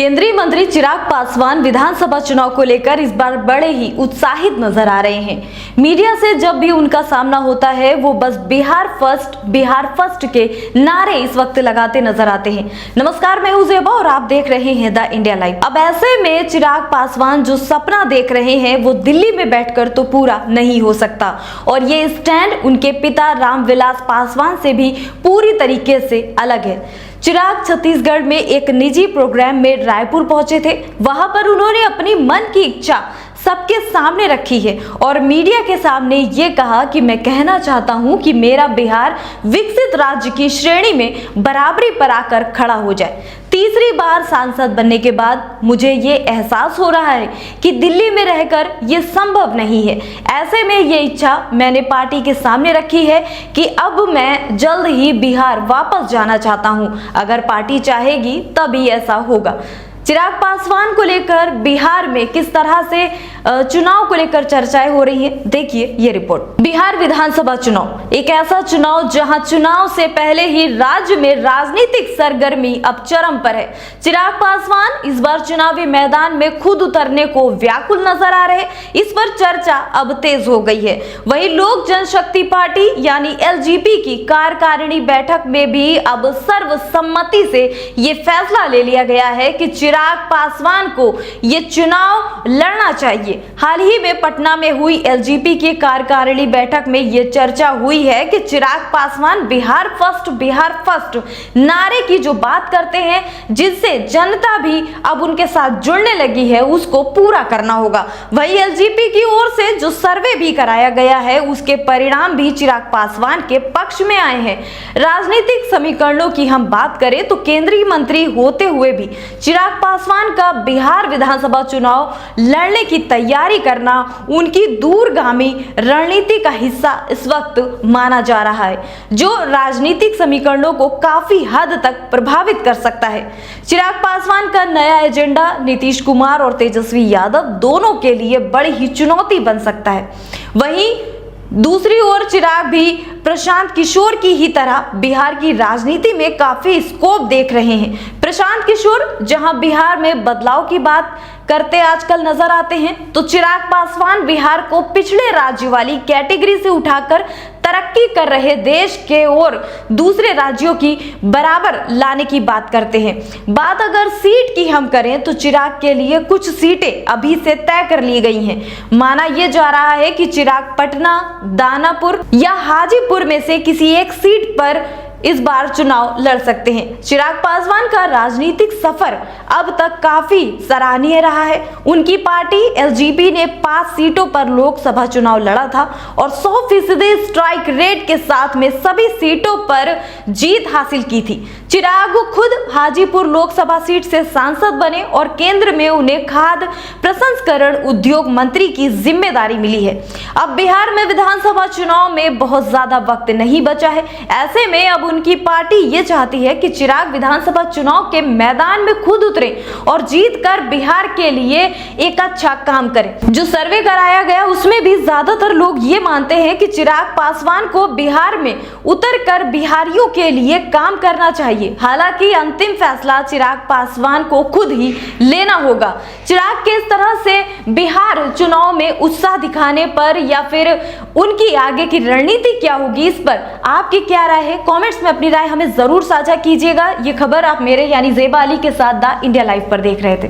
केंद्रीय मंत्री चिराग पासवान विधानसभा चुनाव को लेकर इस बार बड़े ही उत्साहित नजर आ रहे हैं। मीडिया से जब भी उनका सामना होता है वो बस बिहार फर्स्ट के नारे इस वक्त लगाते नजर आते हैं। नमस्कार, मैं हूं ज़ेबा और आप देख रहे हैं द इंडिया लाइव। अब ऐसे में चिराग पासवान जो सपना देख रहे हैं वो दिल्ली में बैठकर तो पूरा नहीं हो सकता और ये स्टैंड उनके पिता रामविलास पासवान से भी पूरी तरीके से अलग है। चिराग छत्तीसगढ़ में एक निजी प्रोग्राम में रायपुर पहुंचे थे। वहां पर उन्होंने अपनी मन की इच्छा सबके सामने रखी है और मीडिया के सामने ये कहा कि मैं कहना चाहता हूं कि मेरा बिहार विकसित राज्य की श्रेणी में बराबरी पर आकर खड़ा हो जाए। तीसरी बार सांसद बनने के बाद मुझे ये एहसास हो रहा है कि दिल्ली में रहकर ये संभव नहीं है। ऐसे में ये इच्छा मैंने पार्टी के सामने रखी है कि अब मैं जल्द ही बिहार वापस जाना चाहता हूं। अगर पार्टी चाहेगी तभी ऐसा होगा। चिराग पासवान को लेकर बिहार में किस तरह से चुनाव को लेकर चर्चाएं हो रही हैं, देखिए ये रिपोर्ट। बिहार विधानसभा चुनाव एक ऐसा चुनाव जहां चुनाव से पहले ही राज्य में राजनीतिक सरगर्मी अब चरम पर है। चिराग पासवान इस बार चुनावी मैदान में खुद उतरने को व्याकुल नजर आ रहे। इस पर चर्चा अब तेज हो गई है। वहीं लोक जनशक्ति पार्टी यानी एलजेपी की कार्यकारिणी बैठक में भी अब सर्वसम्मति से ये फैसला ले लिया गया है कि चिराग पासवान को ये चुनाव लड़ना चाहिए। हाल ही में पटना में हुई एलजेपी की कार्यकारिणी बैठक में ये चर्चा हुई है कि चिराग पासवान बिहार फर्स्ट नारे की जो बात करते हैं, जिससे जनता भी अब उनके साथ जुड़ने लगी है, उसको पूरा करना होगा। वही एलजेपी की ओर से जो सर्वे भी कराया गया है उसके परिणाम भी चिराग पासवान के पक्ष में आए हैं। राजनीतिक समीकरणों की हम बात करें तो केंद्रीय मंत्री होते हुए भी चिराग पासवान का बिहार विधानसभा चुनाव लड़ने की तैयारी करना उनकी दूरगामी रणनीति का हिस्सा इस वक्त माना जा रहा है, जो राजनीतिक समीकरणों को काफी हद तक प्रभावित कर सकता है। चिराग पासवान का नया एजेंडा नीतीश कुमार और तेजस्वी यादव दोनों के लिए बड़ी ही चुनौती बन सकता है। वहीं दूसरी ओर चिराग भी प्रशांत किशोर की ही तरह बिहार की राजनीति में काफी स्कोप देख रहे हैं। प्रशांत किशोर जहां बिहार में बदलाव की बात करते आजकल नजर आते हैं, तो चिराग पासवान बिहार को पिछड़े राज्य वाली कैटेगरी से उठाकर तरक्की कर रहे देश के और दूसरे राज्यों की बराबर लाने की बात करते हैं। बात अगर सीट की हम करें तो चिराग के लिए कुछ सीटें अभी से तय कर ली गई हैं। माना यह जा रहा है कि चिराग पटना, दानापुर या हाजीपुर में से किसी एक सीट पर इस बार चुनाव लड़ सकते हैं। चिराग पासवान का राजनीतिक सफर अब तक काफी सराहनीय रहा है। उनकी पार्टी एलजेपी ने 5 सीटों पर लोकसभा चुनाव लड़ा था और 100% स्ट्राइक रेट के साथ में सभी सीटों पर जीत हासिल की थी। चिराग खुद हाजीपुर लोकसभा सीट से सांसद बने और केंद्र में उन्हें खाद्य प्रसंस्करण उद्योग मंत्री की जिम्मेदारी मिली है। अब बिहार में विधानसभा चुनाव में बहुत ज्यादा वक्त नहीं बचा है। ऐसे में अब उनकी पार्टी ये चाहती है कि चिराग विधानसभा चुनाव के मैदान में खुद उतरे और जीतकर बिहार के लिए एक अच्छा काम करें। जो सर्वे कराया गया उसमें भी ज्यादातर लोग ये मानते हैं कि चिराग पासवान को बिहार में उतरकर बिहारियों के लिए काम करना चाहिए। हालांकि अंतिम फैसला चिराग पासवान को खुद ही लेना होगा। चिराग के इस तरह से बिहार चुनाव में उत्साह दिखाने पर या फिर उनकी आगे की रणनीति क्या होगी, इस पर आपकी क्या राय है? कमेंट्स में अपनी राय हमें जरूर साझा कीजिएगा। ये खबर आप मेरे यानी ज़ेबा अली के साथ द इंडिया लाइव पर देख रहे थे।